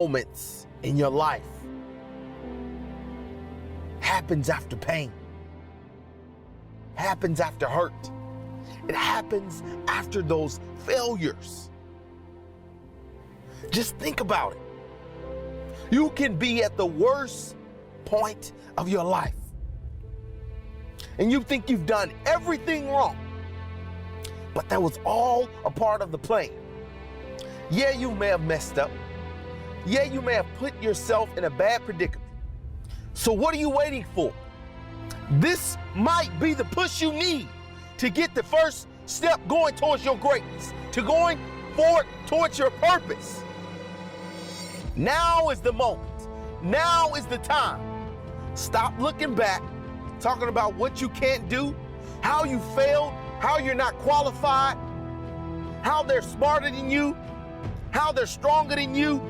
moments in your life happens after pain, happens after hurt. It happens after those failures. Just think about it. You can be at the worst point of your life, and you think you've done everything wrong, but that was all a part of the plan. Yeah, you may have messed up. Yeah, you may have put yourself in a bad predicament. So what are you waiting for? This might be the push you need to get the first step going towards your greatness, to going forward towards your purpose. Now is the moment. Now is the time. Stop looking back, talking about what you can't do, how you failed, how you're not qualified, how they're smarter than you, how they're stronger than you.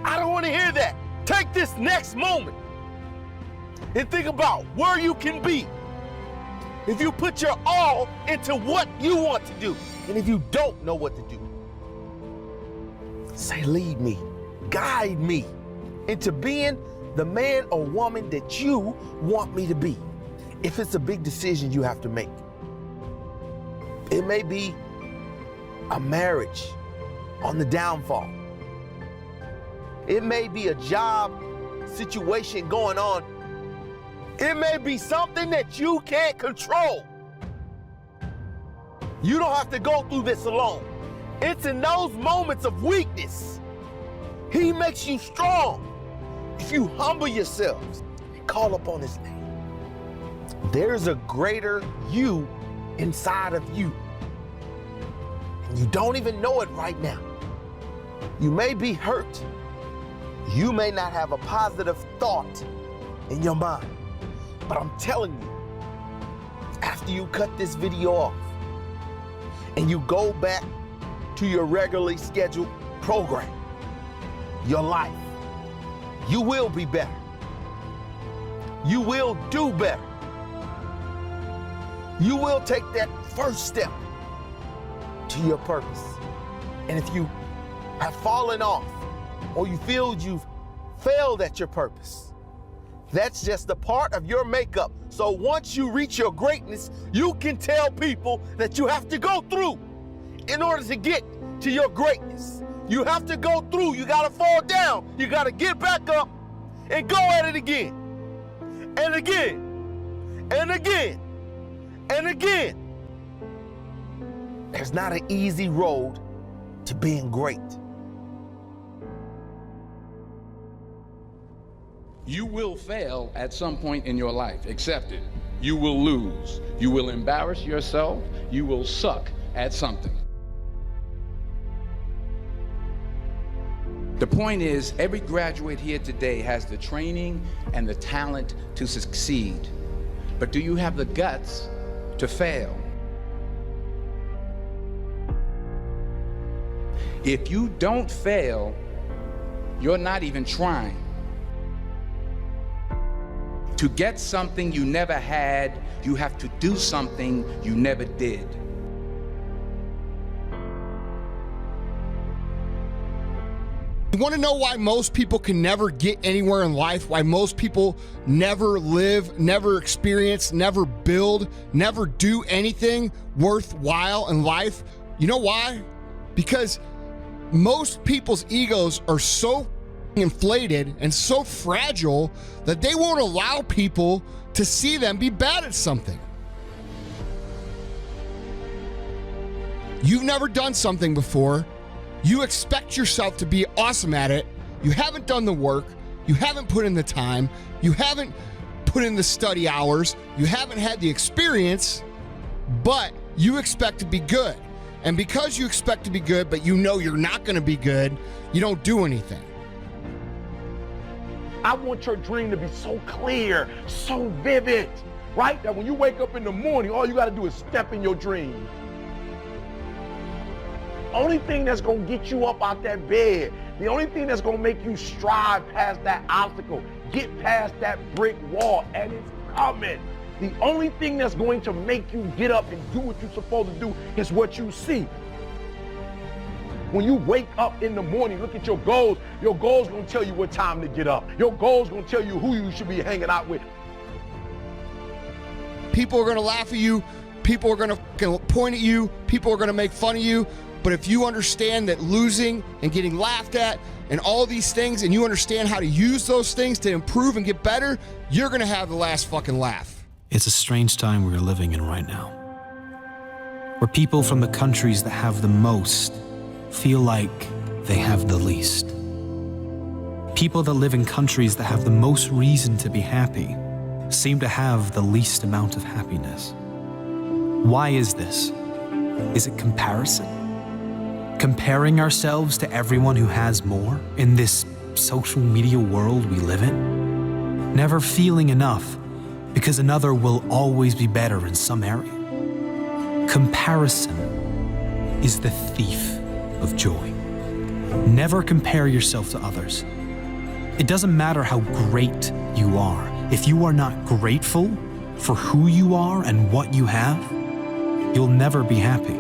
I don't want to hear that. Take this next moment and think about where you can be if you put your all into what you want to do. And if you don't know what to do, say, lead me, guide me into being the man or woman that you want me to be. If it's a big decision you have to make, it may be a marriage on the downfall. It may be a job situation going on. It may be something that you can't control. You don't have to go through this alone. It's in those moments of weakness He makes you strong. If you humble yourselves and call upon His name, there's a greater you inside of you. And you don't even know it right now. You may be hurt. You may not have a positive thought in your mind. But I'm telling you, after you cut this video off and you go back to your regularly scheduled program, your life, you will be better. You will do better. You will take that first step to your purpose. And if you have fallen off or you feel you've failed at your purpose, that's just a part of your makeup. So once you reach your greatness, you can tell people that you have to go through in order to get to your greatness. You have to go through. You got to fall down. You got to get back up and go at it again and again and again and again. There's not an easy road to being great. You will fail at some point in your life. Accept it. You will lose. You will embarrass yourself. You will suck at something. The point is, every graduate here today has the training and the talent to succeed. But do you have the guts to fail? If you don't fail, you're not even trying. To get something you never had, you have to do something you never did. You want to know why most people can never get anywhere in life? Why most people never live, never experience, never build, never do anything worthwhile in life? You know why? Because most people's egos are so inflated and so fragile that they won't allow people to see them be bad at something. You've never done something before. You expect yourself to be awesome at it. You haven't done the work. You haven't put in the time. You haven't put in the study hours. You haven't had the experience, but you expect to be good. And because you expect to be good, but you know you're not going to be good, you don't do anything. I want your dream to be so clear, so vivid, right? That when you wake up in the morning, all you got to do is step in your dream. Only thing that's going to get you up out that bed, the only thing that's going to make you strive past that obstacle, get past that brick wall, and it's coming. The only thing that's going to make you get up and do what you're supposed to do is what you see. When you wake up in the morning, look at your goals. Your goals gonna tell you what time to get up. Your goals gonna tell you who you should be hanging out with. People are going to laugh at you. People are going to point at you. People are going to make fun of you. But if you understand that losing and getting laughed at and all these things, and you understand how to use those things to improve and get better, you're going to have the last fucking laugh. It's a strange time we're living in right now, where people from the countries that have the most feel like they have the least. People that live in countries that have the most reason to be happy seem to have the least amount of happiness. Why is this? Is it comparison? Comparing ourselves to everyone who has more in this social media world we live in? Never feeling enough because another will always be better in some area? Comparison is the thief of joy. Never compare yourself to others. It doesn't matter how great you are. If you are not grateful for who you are and what you have, you'll never be happy.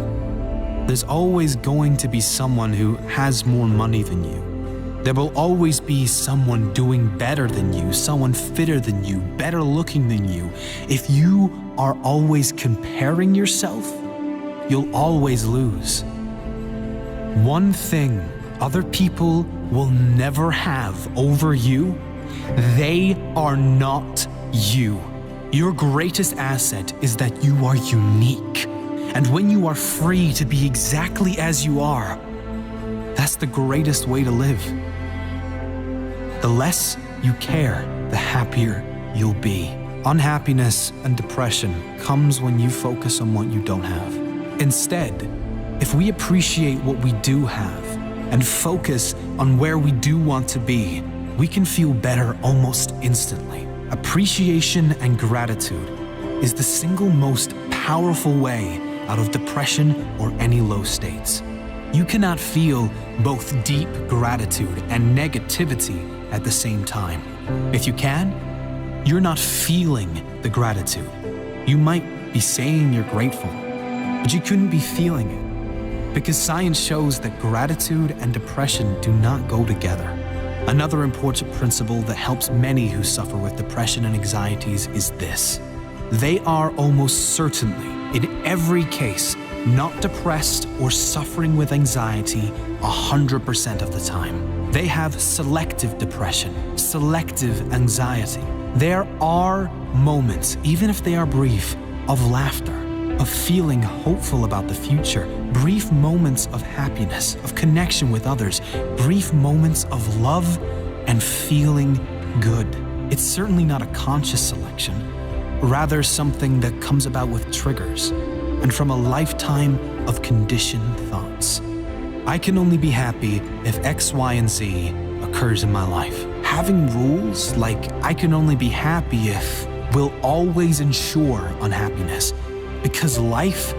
There's always going to be someone who has more money than you. There will always be someone doing better than you, someone fitter than you, better looking than you. If you are always comparing yourself, you'll always lose. One thing other people will never have over you: they are not you. Your greatest asset is that you are unique. And when you are free to be exactly as you are, that's the greatest way to live. The less you care, the happier you'll be. Unhappiness and depression comes when you focus on what you don't have. Instead, if we appreciate what we do have and focus on where we do want to be, we can feel better almost instantly. Appreciation and gratitude is the single most powerful way out of depression or any low states. You cannot feel both deep gratitude and negativity at the same time. If you can, you're not feeling the gratitude. You might be saying you're grateful, but you couldn't be feeling it, because science shows that gratitude and depression do not go together. Another important principle that helps many who suffer with depression and anxieties is this: they are almost certainly, in every case, not depressed or suffering with anxiety 100% of the time. They have selective depression, selective anxiety. There are moments, even if they are brief, of laughter, of feeling hopeful about the future, brief moments of happiness, of connection with others, brief moments of love and feeling good. It's certainly not a conscious selection, rather something that comes about with triggers and from a lifetime of conditioned thoughts. I can only be happy if X, Y, and Z occurs in my life. Having rules like I can only be happy if will always ensure unhappiness, because life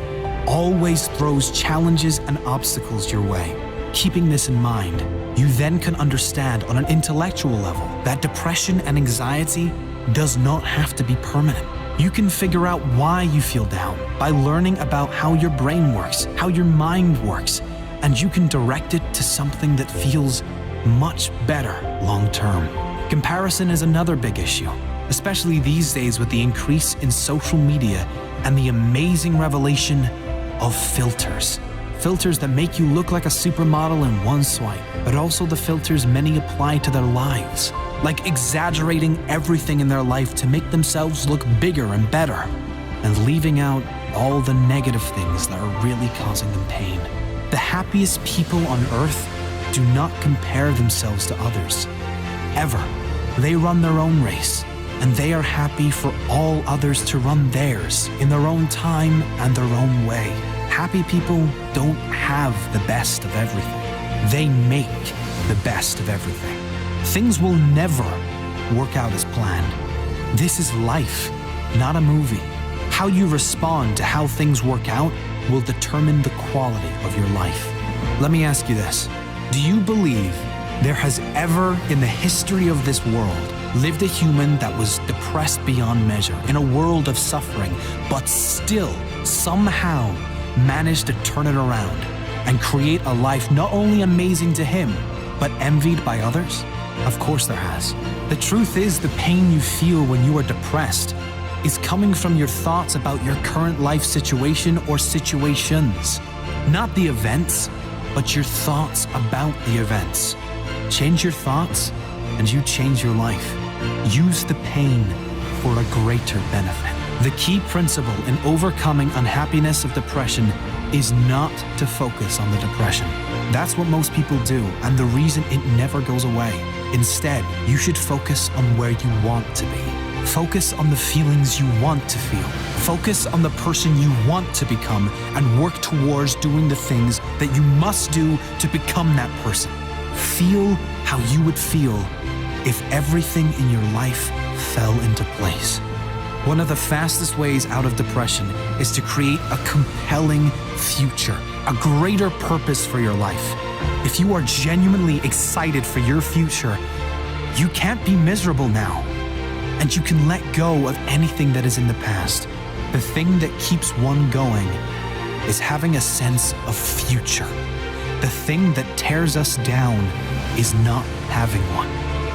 always throws challenges and obstacles your way. Keeping this in mind, you then can understand on an intellectual level that depression and anxiety does not have to be permanent. You can figure out why you feel down by learning about how your brain works, how your mind works, and you can direct it to something that feels much better long term. Comparison is another big issue, especially these days with the increase in social media and the amazing revelation of filters. Filters that make you look like a supermodel in one swipe, but also the filters many apply to their lives, like exaggerating everything in their life to make themselves look bigger and better, and leaving out all the negative things that are really causing them pain. The happiest people on earth do not compare themselves to others, ever. They run their own race, and they are happy for all others to run theirs in their own time and their own way. Happy people don't have the best of everything. They make the best of everything. Things will never work out as planned. This is life, not a movie. How you respond to how things work out will determine the quality of your life. Let me ask you this. Do you believe there has ever in the history of this world lived a human that was depressed beyond measure in a world of suffering, but still somehow managed to turn it around? and create a life not only amazing to him, but envied by others? Of course there has. The truth is, the pain you feel when you are depressed is coming from your thoughts about your current life situation or situations. Not the events, but your thoughts about the events. Change your thoughts, and you change your life. Use the pain for a greater benefit. The key principle in overcoming unhappiness of depression is not to focus on the depression. That's what most people do, and the reason it never goes away. Instead, you should focus on where you want to be. Focus on the feelings you want to feel. Focus on the person you want to become and work towards doing the things that you must do to become that person. Feel how you would feel if everything in your life fell into place. One of the fastest ways out of depression is to create a compelling future, a greater purpose for your life. If you are genuinely excited for your future, you can't be miserable now. And you can let go of anything that is in the past. The thing that keeps one going is having a sense of future. The thing that tears us down is not having one.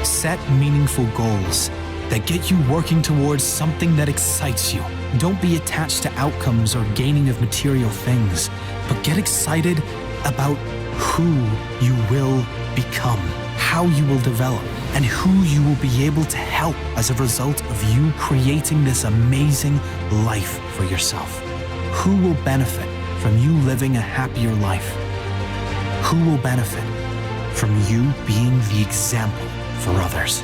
Set meaningful goals that get you working towards something that excites you. Don't be attached to outcomes or gaining of material things, but get excited about who you will become, how you will develop, and who you will be able to help as a result of you creating this amazing life for yourself. Who will benefit from you living a happier life? Who will benefit from you being the example for others?